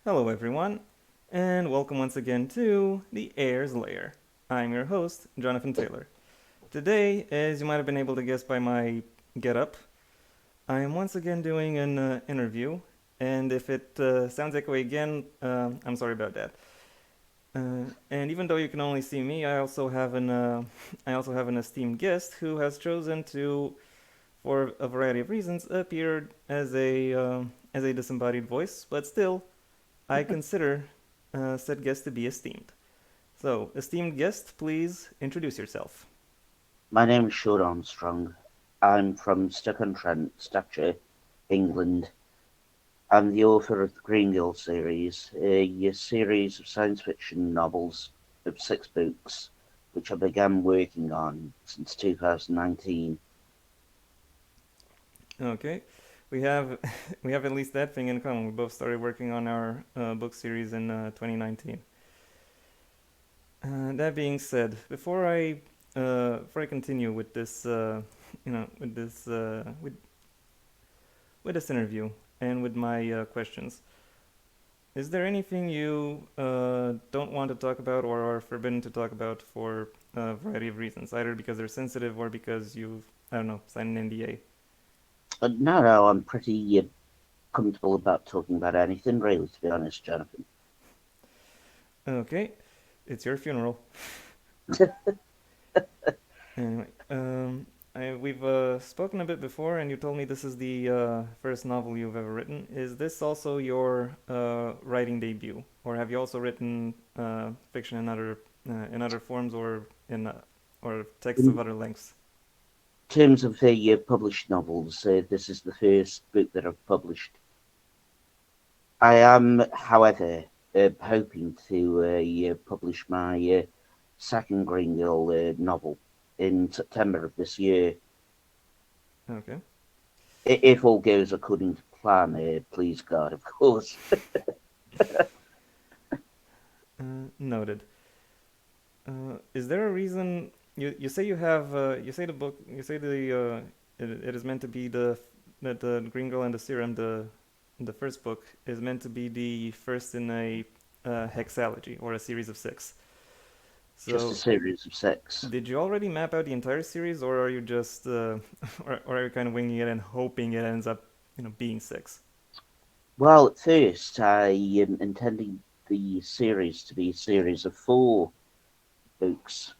Hello, everyone, and welcome once again to the Heir's Lair. I'm your host, Jonathan Taylor. Today, as you might have been able to guess by my getup, I am once again doing an interview, and if it sounds echoey again, I'm sorry about that. And even though you can only see me, I also have an I also have an esteemed guest who has chosen to, for a variety of reasons, appear as a disembodied voice, but still I consider said guest to be esteemed. So, esteemed guest, please introduce yourself. My name is Sean Armstrong. I'm from Stoke-on-Trent, Staffordshire, England. I'm the author of the Green Girl series, a series of science fiction novels of 6 books, which I began working on since 2019. Okay, we have we have at least that thing in common. We both started working on our book series in 2019. That being said, before I continue with this, with this interview and with my questions, is there anything you don't want to talk about or are forbidden to talk about for a variety of reasons, either because they're sensitive or because you've, I don't know, signed an NDA? No, I'm pretty comfortable about talking about anything, really, to be honest, Jonathan. Okay, it's your funeral. Anyway, we've spoken a bit before, and you told me this is the first novel you've ever written. Is this also your writing debut, or have you also written fiction in other forms or texts of In other lengths? terms of the published novels, this is the first book that I've published. I am, however, hoping to publish my second Green Girl novel in September of this year. Okay, If all goes according to plan, please God, of course. noted. Is there a reason you say you have you say the book you say it is meant to be that the Green Girl and the Serum the first book is meant to be the first in a hexalogy or a series of six. Just a So series of 6. did you already map out the entire series, or are you just or are you kind of winging it and hoping it ends up being six? Well, at first, I intended the series to be a series of 4 books.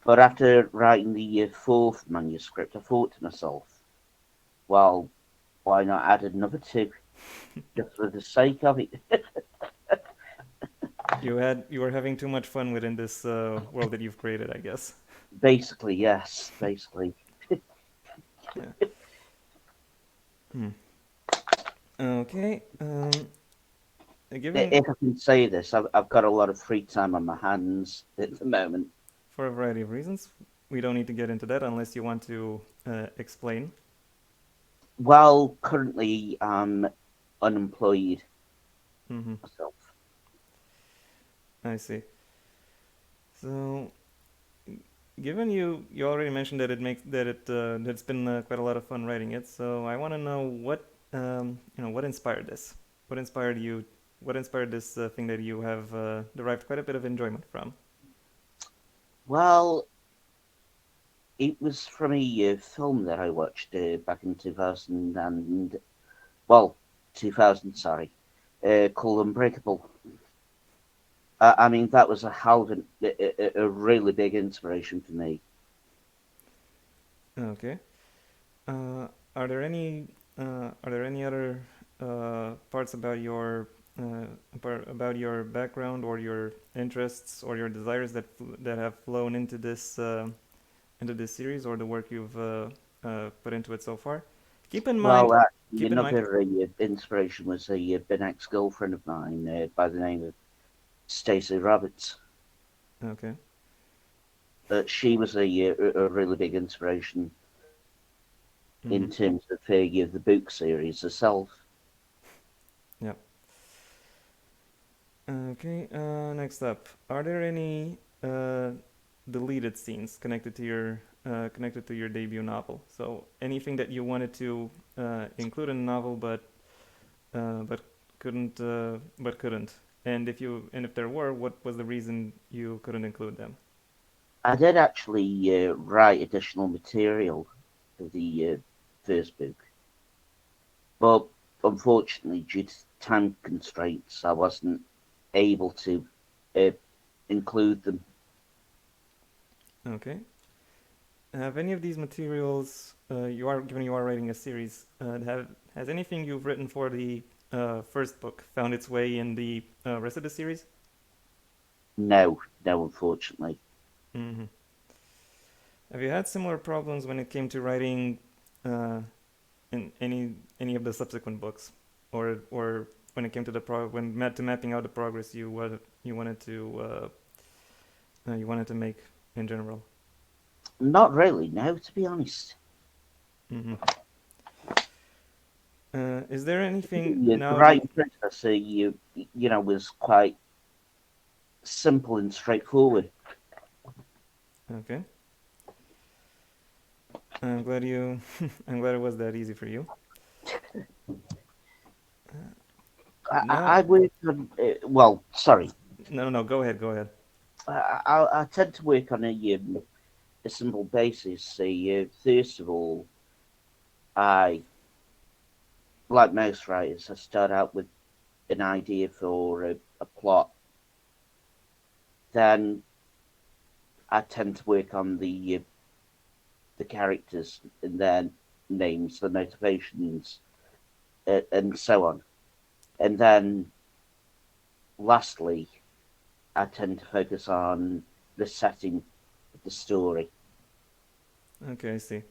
But after writing the fourth manuscript, I thought to myself, well, why not add another 2 just for the sake of it? You were having too much fun within this world that you've created, I guess. Basically, yes. Basically, Yeah. Hmm. Okay. Given if I can say this, I've got a lot of free time on my hands at the moment. for a variety of reasons, we don't need to get into that unless you want to explain. Well, currently I'm unemployed Hmm. myself. I see. So, given you already mentioned that it makes that it that it's been quite a lot of fun writing it. So I want to know what inspired this. What inspired you? What inspired this thing that you have derived quite a bit of enjoyment from? Well, it was from a film that I watched back in 2000 and well, 2000, sorry, called Unbreakable. I mean, that was a hell of a really big inspiration for me. Okay. Are there any other parts uh, about your background or your interests or your desires that have flown into this series or the work you've put into it so far? Keep in mind, Well, keep in mind. another inspiration was an ex-girlfriend of mine by the name of Stacey Roberts. Okay. She was a really big inspiration Mm-hmm. in terms of the book series herself. Yeah. Okay. Next up, are there any deleted scenes connected to your debut novel? So anything that you wanted to include in the novel, but couldn't? And if there were, what was the reason you couldn't include them? I did actually write additional material for the first book, but unfortunately, due to time constraints, I wasn't able to uh, include them. Okay. Have any of these materials you are given you are writing a series? Have has anything you've written for the first book found its way in the rest of the series? No, no, unfortunately. Hmm. Have you had similar problems when it came to writing uh, in any of the subsequent books, or when it came to the to mapping out the progress you wanted to make in general? Not really, no, to be honest. Hmm. Is there anything The now that writing process, was quite simple and straightforward. okay? I'm glad you. I'm glad it was that easy for you. I Now, work on, well, sorry, no, no, go ahead, go ahead. I tend to work on a simple basis. First of all, I, like most writers, I start out with an idea for a plot. Then I tend to work on the characters and their names, the motivations, and so on. And then lastly, I tend to focus on the setting of the story. Okay, I see.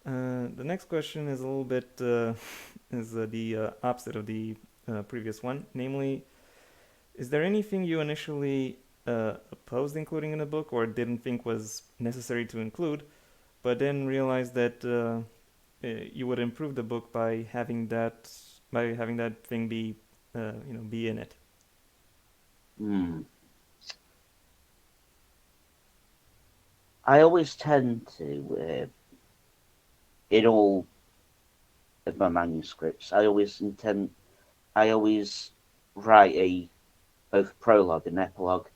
The next question is a little bit is the opposite of the previous one. Namely, is there anything you initially opposed including in the book or didn't think was necessary to include, but then realized that you would improve the book by having that thing be be in it? Hmm. I always tend to, in all of my manuscripts, I always write a both prologue and epilogue,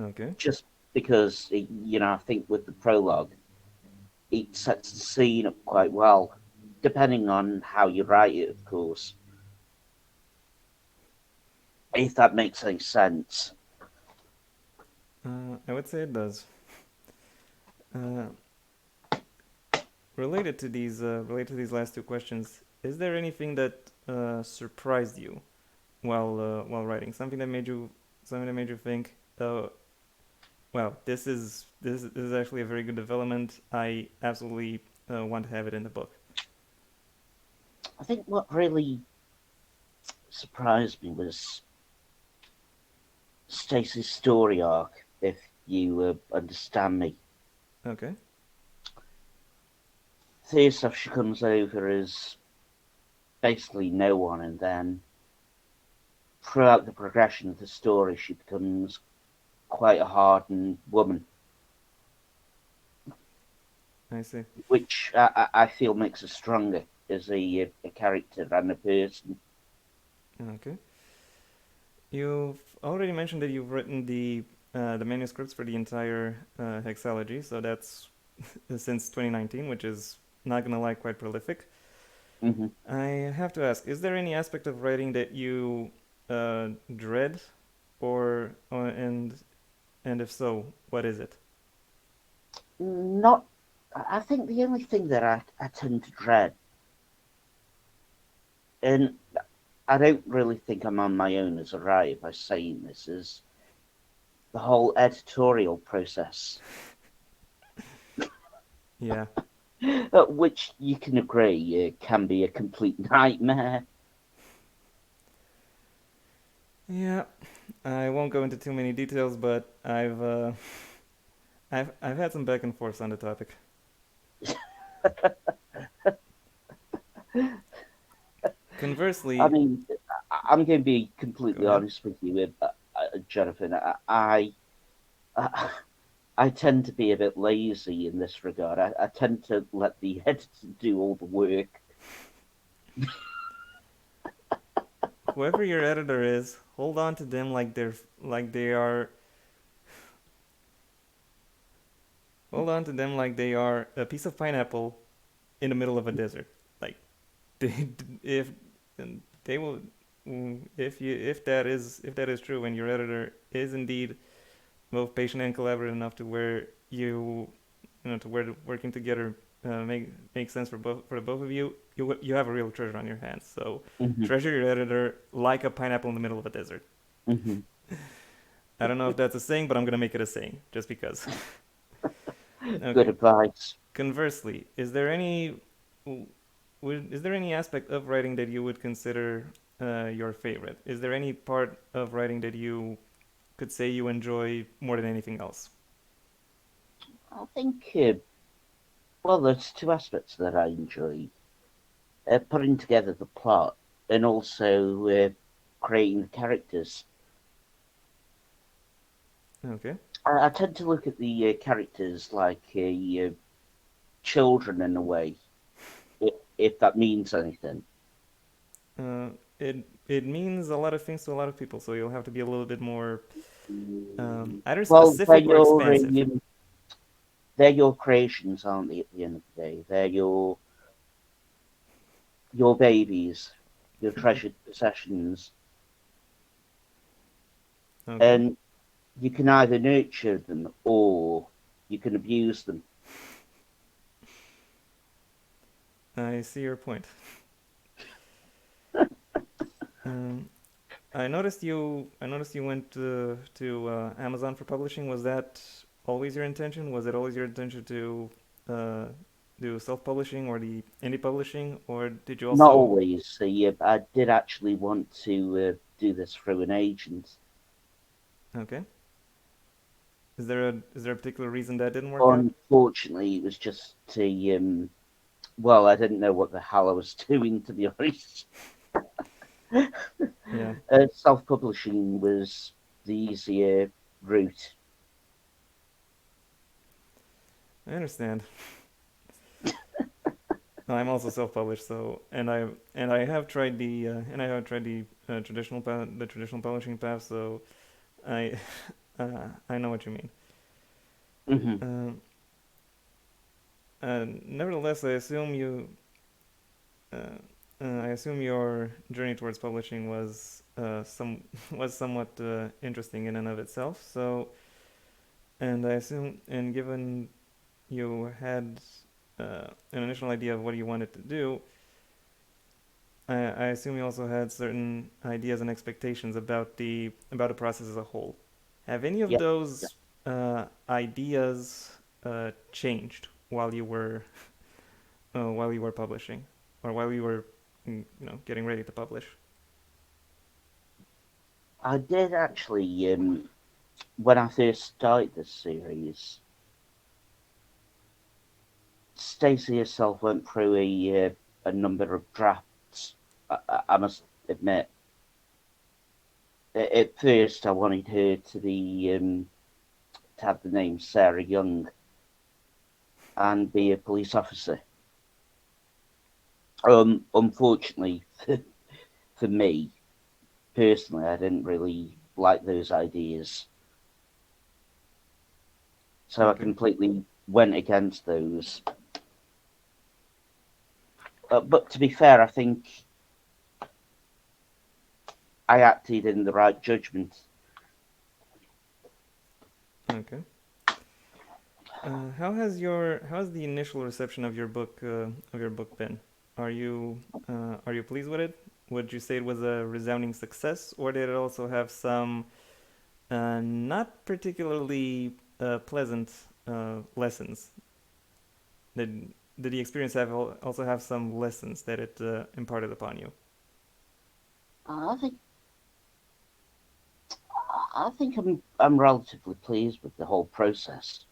Okay. just because I think with the prologue it sets the scene up quite well, depending on how you write it, of course. If that makes any sense. I would say it does. Uh, related to these last two questions, is there anything that surprised you while writing? Something that made you think, wow, this is actually a very good development. I absolutely want to have it in the book. I think what really surprised me was Stacy's story arc. If you understand me, Okay. first off, she comes over as basically no one, and then throughout the progression of the story, she becomes quite a hardened woman, I see. which I feel makes her stronger as a character and a person. Okay. You've already mentioned that you've written the manuscripts for the entire hexalogy, so that's since 2019, which is not gonna lie, quite prolific. Hmm. I have to ask: is there any aspect of writing that you dread, and if so, what is it? Not, I think the only thing that I tend to dread, and I don't really think I'm on my own as a writer by saying this, is the whole editorial process, Yeah, which you can agree can be a complete nightmare. yeah. I won't go into too many details, but I've had some back and forth on the topic. I Conversely, mean, I'm going to be go completely ahead. honest with you, Jonathan. I I tend to be a bit lazy in this regard. I tend to let the editor do all the work. whoever your editor is, hold on to them like they are hold on to them like they are a piece of pineapple in the middle of a desert. Like they, if they will if that is true and your editor is indeed both patient and collaborative enough to where you know to where working together make sense for the both of you, you have a real treasure on your hands. So Hmm. treasure your editor like a pineapple in the middle of a desert. Hmm. I don't know if that's a saying, but I'm gonna make it a saying just because. Good Okay. advice. Conversely, is there any aspect of writing that you would consider your favorite? Is there any part of writing that you could say you enjoy more than anything else? I think, well, there's two aspects that I enjoy: putting together the plot and also creating the characters. Okay. I tend to look at the characters like children in a way, if that means anything. Uh, it means a lot of things to a lot of people, so you'll have to be a little bit more either Well, specific or expansive. they're your creations, aren't they? At the end of the day, they're your babies, your treasured possessions, Okay, and you can either nurture them or you can abuse them. I see your point. Um, I noticed you went to Amazon for publishing. Was that always your intention? Was it always your intention to uh, do self-publishing or the indie publishing, or did you Not also? always. See, I did actually want to do this through an agent. Okay. Is there a particular reason that didn't work out? Unfortunately, it was just well, I didn't know what the hell I was doing, to be honest. Yeah, Self publishing was the easier route. I understand. I'm also self-published, so and I have tried the the traditional publishing path, so I I know what you mean. Hmm. Um, Nevertheless, uh, I assume your journey towards publishing was was somewhat interesting in and of itself. So, and I assume, and given you had an initial idea of what you wanted to do, I assume you also had certain ideas and expectations about the process as a whole. Have any of Yeah. those ideas changed while you were publishing, or while you were getting ready to publish? I did actually, when I first started this series, Stacey herself went through a number of drafts. I must admit, at first I wanted her to have the name Sarah Young and be a police officer. Unfortunately, for me personally, I didn't really like those ideas, so I Okay. completely went against those. But to be fair, I think I acted in the right judgment. Okay. How has the initial reception of your book been? Are you pleased with it? Would you say it was a resounding success, or did it also have some not particularly pleasant lessons? Did the experience also have some lessons that it imparted upon you? I think I think I'm relatively pleased with the whole process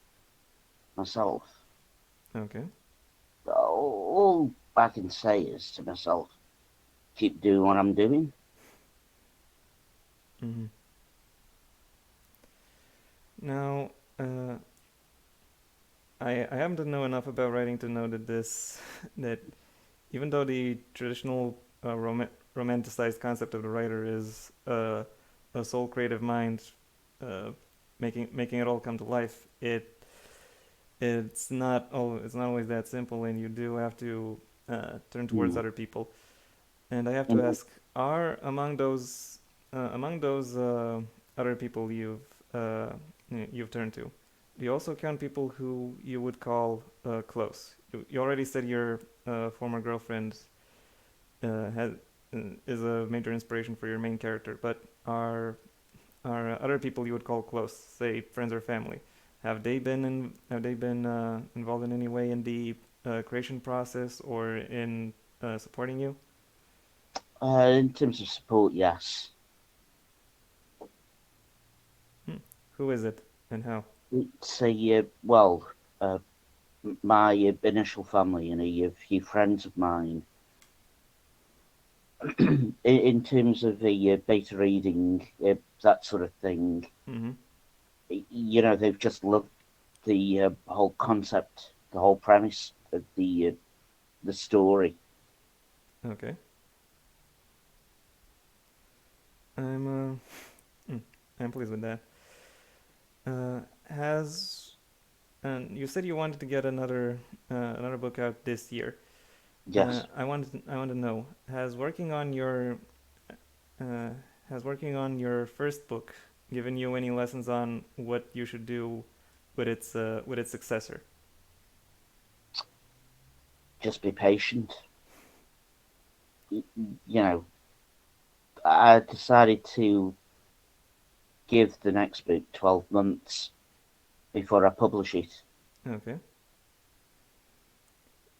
myself. Okay. All I can say is to myself, keep doing what I'm doing. Hmm. Now, uh, I happen to know enough about writing to know that this that even though the traditional romanticized concept of the writer is a sole creative mind uh, making it all come to life. It's not always that simple, and you do have to turn towards Mm. other people. And I have to Mm. ask, are among those other people uh, you've turned to, do you also count people who you would call close? You already said your former girlfriend has is a major inspiration for your main character, but are other people you would call close, say friends or family, have they been involved in any way in the creation process or in supporting you? In terms of support, yes. Hmm. Who is it and how? It's well, uh, my initial family and a few friends of mine. In terms of the beta reading, that sort of thing, Mm-hmm. they've just loved the whole concept, the whole premise of the story. Okay. I'm mm, I'm pleased with that. Has And you said you wanted to get another book out this year. Yes. I want to know, uh, has working on your first book given you any lessons on what you should do with its successor? Just be patient. You know, I decided to give the next book 12 months before I publish it. Okay.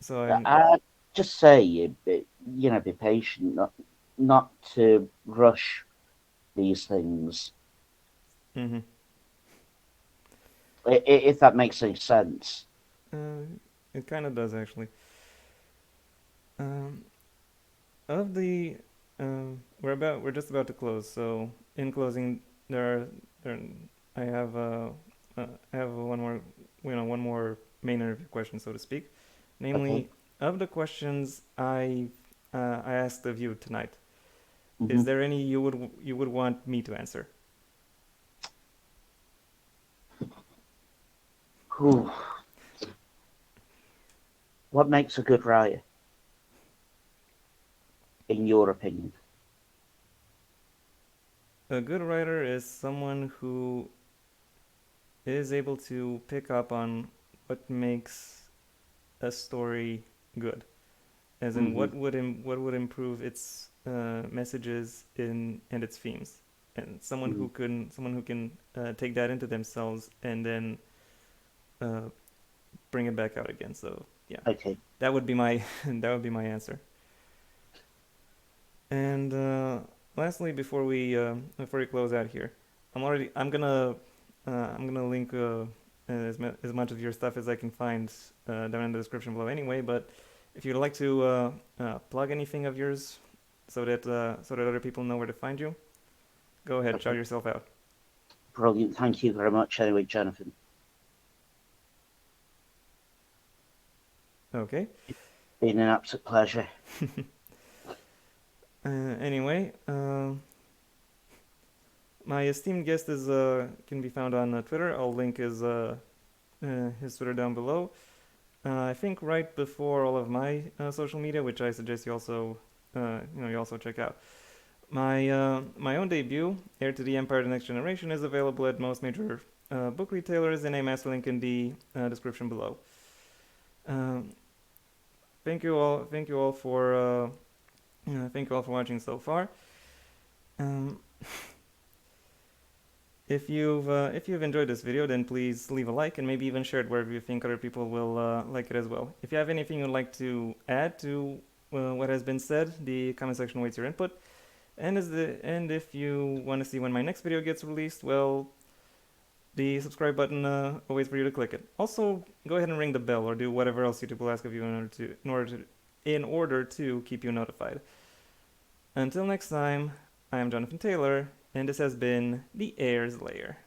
So I'm I just say, be patient, not to rush these things, mm-hmm. if that makes any sense. uh, it kind of does actually. Um, of the we're just about to close. So in closing, there are there I have I have one more one more main interview question, so to speak. Okay. Namely, of the questions I asked of you tonight, is Hmm. there any you would want me to answer? What makes a good writer, in your opinion? A good writer is someone who is able to pick up on what makes a story good, as in Hmm. what would improve its messages in and its themes, and Hmm. someone who can take that into themselves and then uh, bring it back out again. So yeah, Okay. that would be my that would be my answer. And lastly, before we close out here, I'm gonna link as much of your stuff as I can find down in the description below anyway. But if you'd like to plug anything of yours so that other people know where to find you, go ahead, shout Okay. yourself out. Brilliant. Thank you very much. Anyway, Jonathan, Okay. been an absolute pleasure. Anyway, my esteemed guest is can be found on Twitter. I'll link his Twitter down below. I think right before all of my social media, which I suggest you also check out. My own debut, Heir to the Empire: The Next Generation, is available at most major book retailers, and a master link in the description below. Um, thank you all for watching so far. Um, if you've enjoyed this video, then please leave a like and maybe even share it wherever you think other people will like it as well. If you have anything you'd like to add to what has been said, the comment section awaits your input. And if you want to see when my next video gets released, well, the subscribe button awaits for you to click it. Also, go ahead and ring the bell or do whatever else YouTube will ask of you in order to keep you notified. Until next time, I am Jonathan Taylor, and this has been the Heir's Lair.